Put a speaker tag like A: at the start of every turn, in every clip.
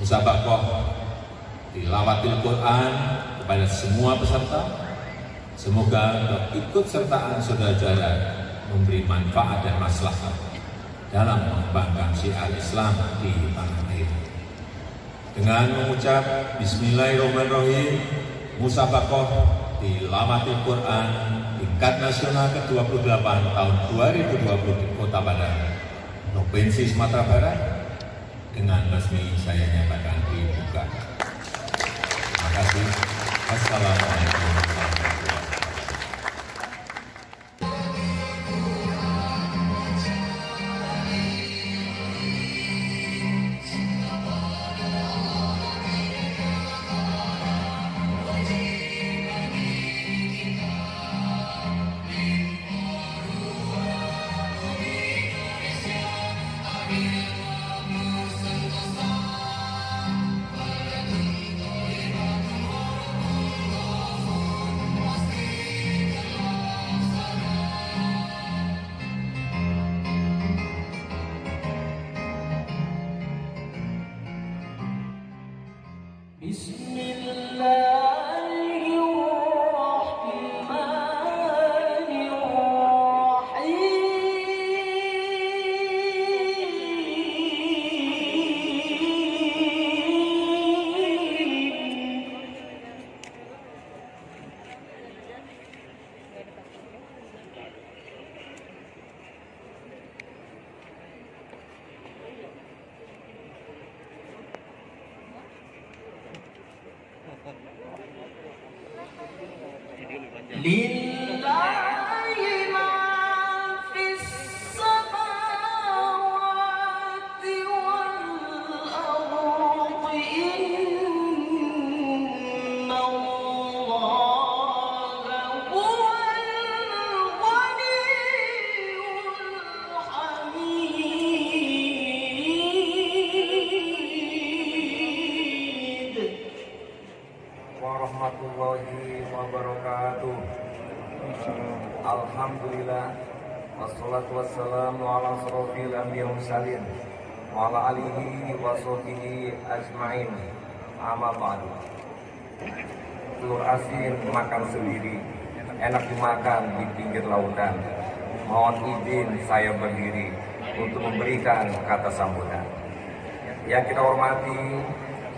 A: Musabaqah tilawatil Quran kepada semua peserta. Semoga ikut sertaan saudara-saudara memberi manfaat dan maslahat dalam mengembangkan syiar Islam di tanah air. Dengan mengucap Bismillahirrahmanirrahim, Musabaqah tilawatil Quran tingkat nasional ke-28 tahun 2020 di Kota Padang, Provinsi Sumatera Barat, dengan resmi saya nyatakan dibuka. Terima kasih. Assalamualaikum warahmatullahi wabarakatuh.
B: Lillahi ma fis samawati wal ardi, inna Allaha huwal ghaniyyul hamid.
C: Warahmatullahi wabarakatuh. Alhamdulillah, wassalatu wassalamu ala asrofil anbiya mursalin wa ala alihi wa sahbihi ajmain. Amma ba'du. Telur asin makan sendiri, enak dimakan di pinggir lautan. Mohon izin saya berdiri untuk memberikan kata sambutan. Yang kita hormati,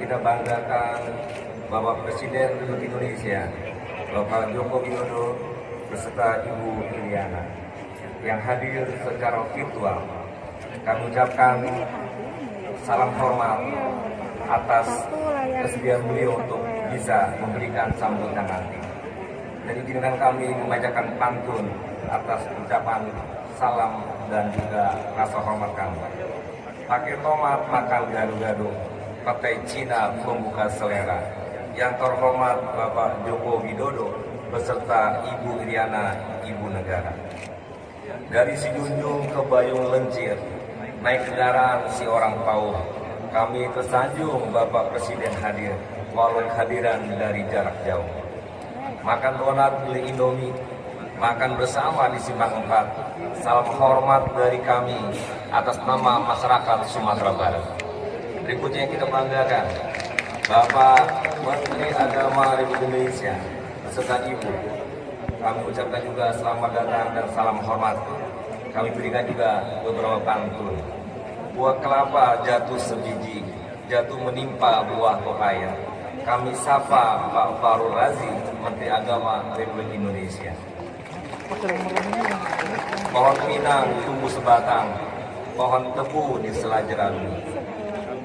C: kita banggakan Bapak Presiden Republik Indonesia, Bapak Joko Widodo beserta Ibu Iryana yang hadir secara virtual. Kami ucapkan salam hormat atas kesediaan beliau untuk bisa memberikan sambutan nanti. Dan izinkan kami membacakan pantun atas ucapan salam dan juga rasa hormat kami. Pakai tomat makan gado-gado, pakai Cina membuka selera. Yang terhormat Bapak Joko Widodo beserta Ibu Iryana, Ibu Negara. Dari si junjung ke Bayung Lencir, naik kendaraan si orang Pauh, kami tersanjung Bapak Presiden hadir, walau kehadiran dari jarak jauh. Makan donat beli Indomie, makan bersama di Simpang 4. Salam hormat dari kami atas nama masyarakat Sumatera Barat. Berikutnya kita banggakan Bapak Menteri Agama Republik Indonesia beserta Ibu. Kami ucapkan juga selamat datang dan salam hormat. Kami berikan juga beberapa pantun. Buah kelapa jatuh sebiji, jatuh menimpa buah pepaya. Kami sapa Pak Fahrul Razi, Menteri Agama Republik Indonesia. Pohon pinang tumbuh sebatang, pohon tebu di sela jerami.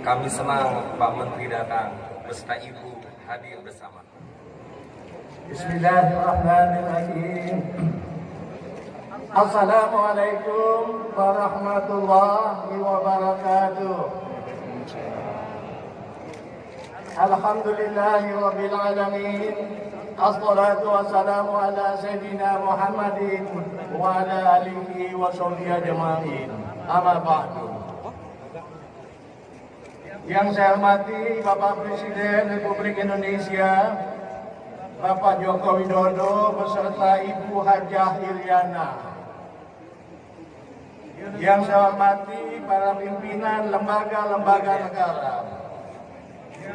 C: Kami senang Pak Menteri datang beserta Ibu hadir bersama.
D: Bismillahirrahmanirrahim. Assalamualaikum warahmatullahi wabarakatuh. Alhamdulillahi rabbil alamin. Assalatu wassalamu ala sayyidina Muhammadin wa ala alihi wa sahbihi ajma'in. Amma ba'du. Yang saya hormati Bapak Presiden Republik Indonesia, Bapak Joko Widodo beserta Ibu Hajah Iryana. Yang saya hormati para pimpinan lembaga-lembaga negara,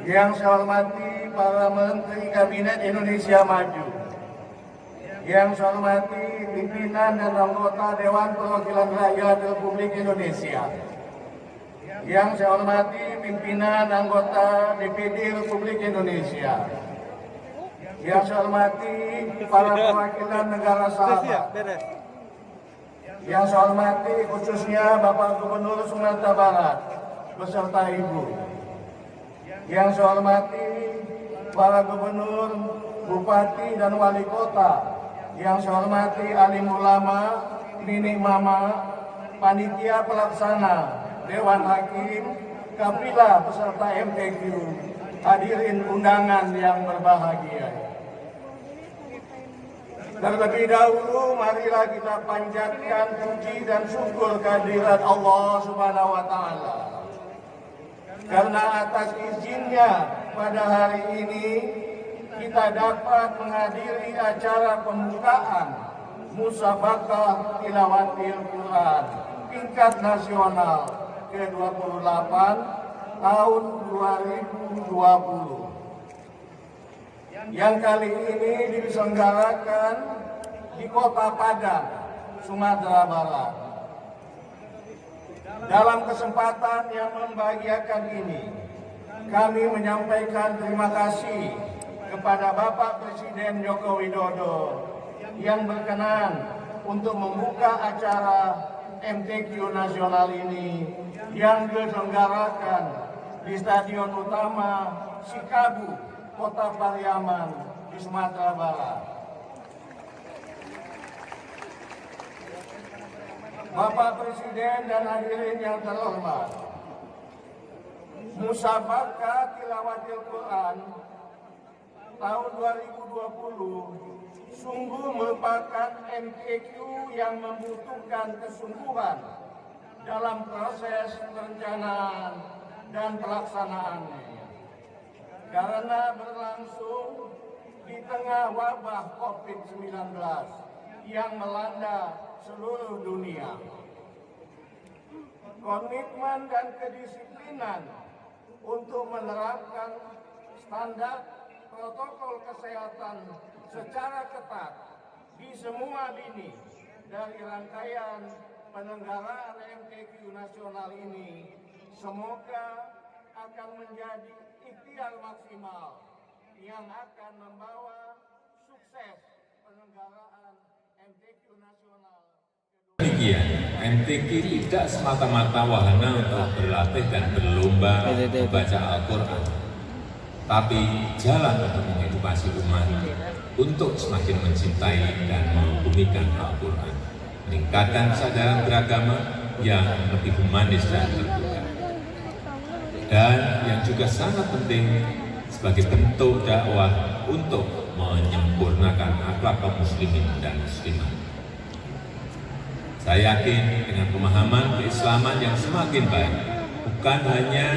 D: Yang saya hormati para Menteri Kabinet Indonesia Maju. Yang saya hormati pimpinan dan anggota Dewan Perwakilan Rakyat Republik Indonesia. Yang saya hormati pimpinan anggota DPD Republik Indonesia. Yang saya hormati para perwakilan negara sahabat. Yang saya hormati khususnya Bapak Gubernur Sumatera Barat beserta Ibu. Yang saya hormati para gubernur, bupati dan wali kota. Yang saya hormati alim ulama, nenek mama, panitia pelaksana, Dewan Hakim, Kapila peserta MTQ, hadirin undangan yang berbahagia. Terlebih dahulu, marilah kita panjatkan puji dan syukur kehadirat Allah Subhanahu wa Ta'ala. Karena atas izinnya pada hari ini kita dapat menghadiri acara pembukaan Musabaqah Tilawatil Quran tingkat nasional ke-28 tahun 2020. Yang kali ini diselenggarakan di Kota Padang, Sumatera Barat. Dalam kesempatan yang membahagiakan ini, kami menyampaikan terima kasih kepada Bapak Presiden Joko Widodo yang berkenan untuk membuka acara MTQ nasional ini yang diselenggarakan di Stadion Utama Sikabu, Kota Pariaman di Sumatera Barat. Bapak Presiden dan hadirin yang terhormat, Musabaqah Tilawatil Quran tahun 2020 sungguh merupakan MTQ yang membutuhkan kesungguhan dalam proses perencanaan dan pelaksanaannya. Karena berlangsung di tengah wabah COVID-19 yang melanda seluruh dunia. Komitmen dan kedisiplinan untuk menerapkan standar protokol kesehatan secara ketat di semua lini dari rangkaian penyelenggaraan MTQ nasional ini semoga akan menjadi ikhtiar maksimal yang akan membawa sukses penyelenggaraan MTQ nasional.
A: Demikian, MTQ tidak semata-mata wahana untuk berlatih dan berlomba membaca Al-Quran, tapi jalan untuk mengedukasi umat untuk semakin mencintai dan membumikan Al-Quran, meningkatkan kesadaran beragama yang lebih humanis dan terbuka. Dan yang juga sangat penting sebagai bentuk dakwah untuk menyempurnakan akhlak kaum muslimin dan muslimat. Saya yakin dengan pemahaman keislaman yang semakin baik, bukan hanya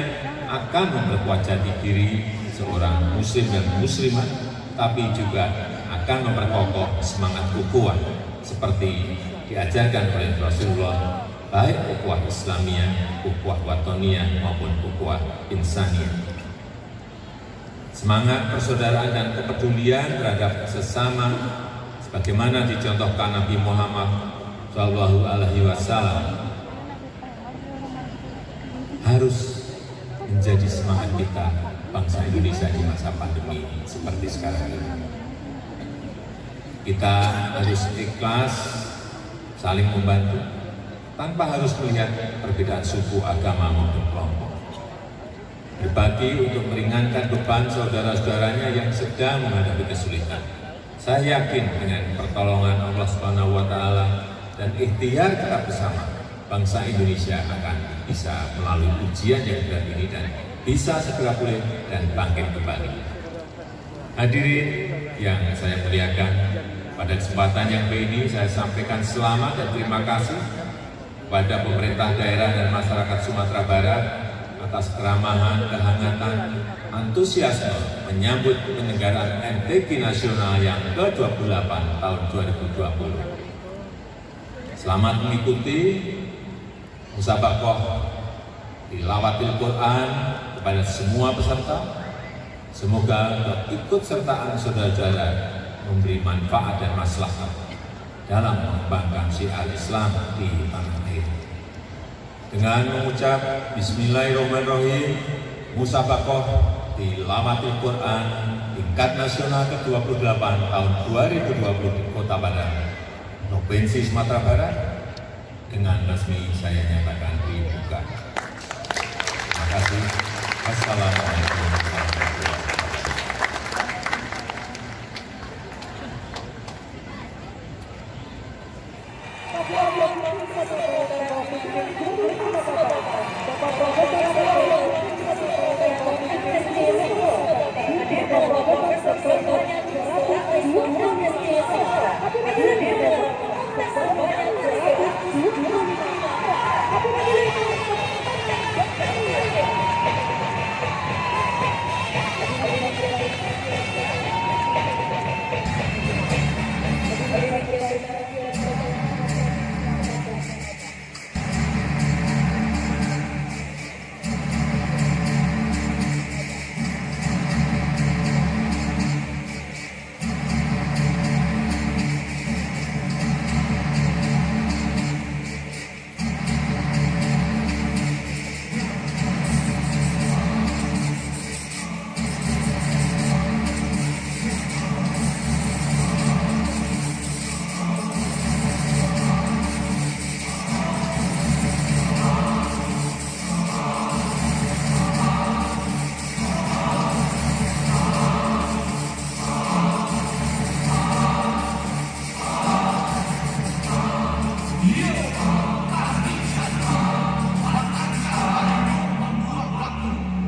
A: akan memperkuat jati diri seorang muslim dan muslimat, tapi juga akan memperkokoh semangat ukhuwah seperti diajarkan oleh Rasulullah, baik ukhuwah Islamiyah, ukhuwah watoniyah maupun ukhuwah insaniyah. Semangat persaudaraan dan kepedulian terhadap sesama sebagaimana dicontohkan Nabi Muhammad Shallallahu Alaihi Wasallam harus menjadi semangat kita bangsa Indonesia di masa pandemi seperti sekarang ini. Kita harus ikhlas saling membantu tanpa harus melihat perbedaan suku, agama maupun kelompok. Berbagi untuk meringankan beban saudara-saudaranya yang sedang menghadapi kesulitan. Saya yakin dengan pertolongan Allah Subhanahu wa Ta'ala dan ikhtiar kita bersama, bangsa Indonesia akan bisa melalui ujian yang berat ini dan bisa segera pulih dan bangkit kembali. Hadirin yang saya muliakan, pada kesempatan yang baik ini saya sampaikan selamat dan terima kasih kepada pemerintah daerah dan masyarakat Sumatera Barat atas keramahan, kehangatan, antusiasme menyambut penyelenggaraan MTQ nasional yang ke-28 tahun 2020. Selamat mengikuti Musabaqah Tilawatil Quran kepada semua peserta, semoga keikutsertaan saudara-saudara memberi manfaat dan maslahat dalam mengembangkan syiar Islam di tanah air. Dengan mengucap Bismillahirrahmanirrahim, musabaqah Tilawatil Quran tingkat nasional ke-28 tahun 2020 di Kota Padang, Provinsi Sumatera Barat, dengan resmi saya nyatakan dibuka. Terima kasih. Assalamualaikum warahmatullahi wabarakatuh.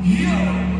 E: Yeah.